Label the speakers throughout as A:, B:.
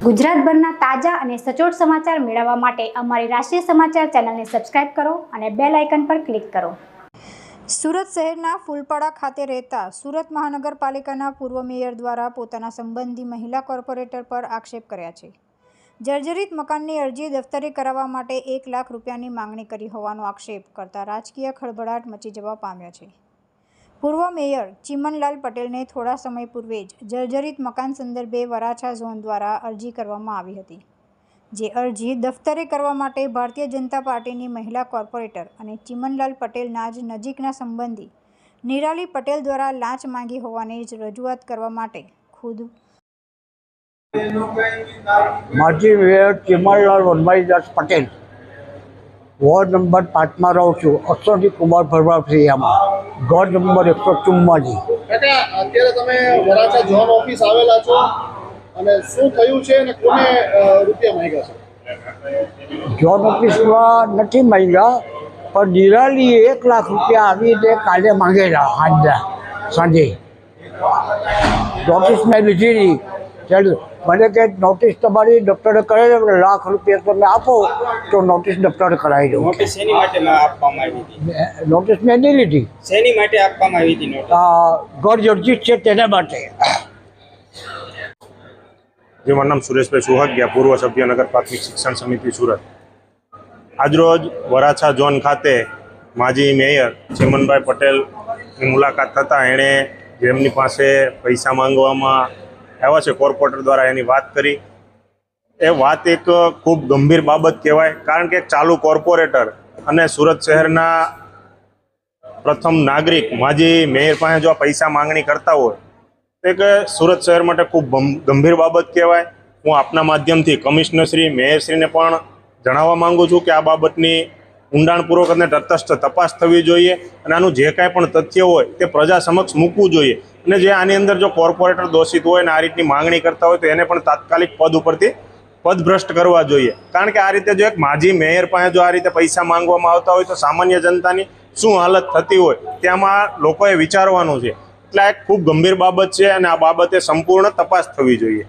A: ગુજરાતભરના તાજા અને સચોટ સમાચાર મેળવવા માટે અમારી રાષ્ટ્રીય સમાચાર ચેનલને સબસ્ક્રાઇબ કરો અને બેલ આઇકન પર ક્લિક કરો। સુરત શહેરના ફૂલપાડા ખાતે રહેતા સુરત મહાનગરપાલિકાના પૂર્વ મેયર દ્વારા પોતાના સંબંધી મહિલા કોર્પોરેટર પર આક્ષેપ કર્યા છે। જર્જરિત મકાનની અરજી દફતરે કરાવવા માટે 1 લાખ રૂપિયાની માંગણી કરી હોવાનો આક્ષેપ કરતા રાજકીય ખળભળાટ મચી જવા પામ્યો છે। પૂર્વ મેયર ચિમનલાલ પટેલને થોડા સમય પૂર્વે જ જર્જરિત મકાન સંદર્ભે વરાછા ઝોન દ્વારા અરજી કરવામાં આવી હતી, જે અરજી દફતરે કરવા માટે ભારતીય જનતા પાર્ટીની મહિલા કોર્પોરેટર અને ચિમનલાલ પટેલના જ નજીકના સંબંધી નિરાલી પટેલ દ્વારા લાંચ માંગી હોવાની રજૂઆત કરવા માટે ખુદ
B: માજી mayor Chimanlal Vanbhaidas Patel, ward number 5 માં રહું છું, અક્ષરજી કુમાર ભરવાફળિયામાં, ઘર નંબર 144।
C: અત્યારે તમે વરાછા ઝોન ઓફિસ આવેલા છો અને શું થયું છે અને કોને રૂપિયા માંગ્યા છે?
B: ઝોન ઓફિસમાં નથી માંગ્યા, પણ નિરાલીએ 1 લાખ રૂપિયા આવીને કાલે માંગેલા સાંજે નોટિસ મેં લીધી નહીં। ચાલો મને કે નોટિસ તમારી દફતરે કરાવી દો, લાખ રૂપિયા તમે આપો તો નોટિસ દફતરે કરાવી દઉં।
D: નોટિસ શેની માટે આપવામાં આવી હતી?
B: નોટિસ મેં નહીં લીધી।
D: શેની માટે આપવામાં આવી હતી નોટિસ?
B: ઘર જર્જિત છે તેના માટે।
E: જે મારું નામ સુરેશભાઈ સુહાગિયા, પૂર્વ સભ્ય નગર પ્રાથમિક શિક્ષણ સમિતિ સુરત। આજરોજ વરાછા ઝોન ખાતે માજી મેયર ચિમનભાઈ પટેલની મુલાકાત થતાં એણે જેમની પાસે પૈસા માંગવામાં આવ્યા છે કોર્પોરેટર દ્વારા એની વાત કરી। એ વાત એક ખૂબ ગંભીર બાબત કહેવાય, કારણ કે એક ચાલુ કોર્પોરેટર અને સુરત શહેરના પ્રથમ નાગરિક માજી મેયર પાસે જો આ પૈસા માંગણી કરતા હોય તો કે સુરત શહેર માટે ખૂબ ગંભીર બાબત કહેવાય। હું આપના માધ્યમથી કમિશનરશ્રી, મેયરશ્રીને પણ જણાવવા માંગુ છું કે આ બાબતની ઊંડાણપૂર્વક અને તટસ્થ તપાસ થવી જોઈએ અને આનું જે કાંઈ પણ તથ્ય હોય તે પ્રજા સમક્ષ મૂકવું જોઈએ। અને જે આની અંદર જો કોર્પોરેટર દોષિત હોય અને આ રીતની માંગણી કરતા હોય તો એને પણ તાત્કાલિક પદ ઉપરથી પદભ્રષ્ટ કરવા જોઈએ। કારણ કે આ રીતે જો એક માજી મેયર પાસે જો આ રીતે પૈસા માંગવામાં આવતા હોય તો સામાન્ય જનતાની શું હાલત થતી હોય તેમાં લોકોએ વિચારવાનું છે। એટલે એક ખૂબ ગંભીર બાબત છે અને આ બાબતે સંપૂર્ણ તપાસ થવી જોઈએ।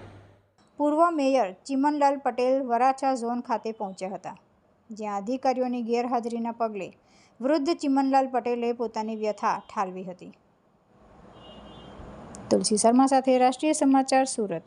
A: પૂર્વ મેયર ચિમનલાલ પટેલ વરાછા ઝોન ખાતે પહોંચ્યા હતા, જ્યાં અધિકારીઓની ગેરહાજરીના પગલે વૃદ્ધ ચિમનલાલ પટેલે પોતાની વ્યથા ઠાલવી હતી। તુલસી શર્મા સાથે રાષ્ટ્રીય સમાચાર, સુરત।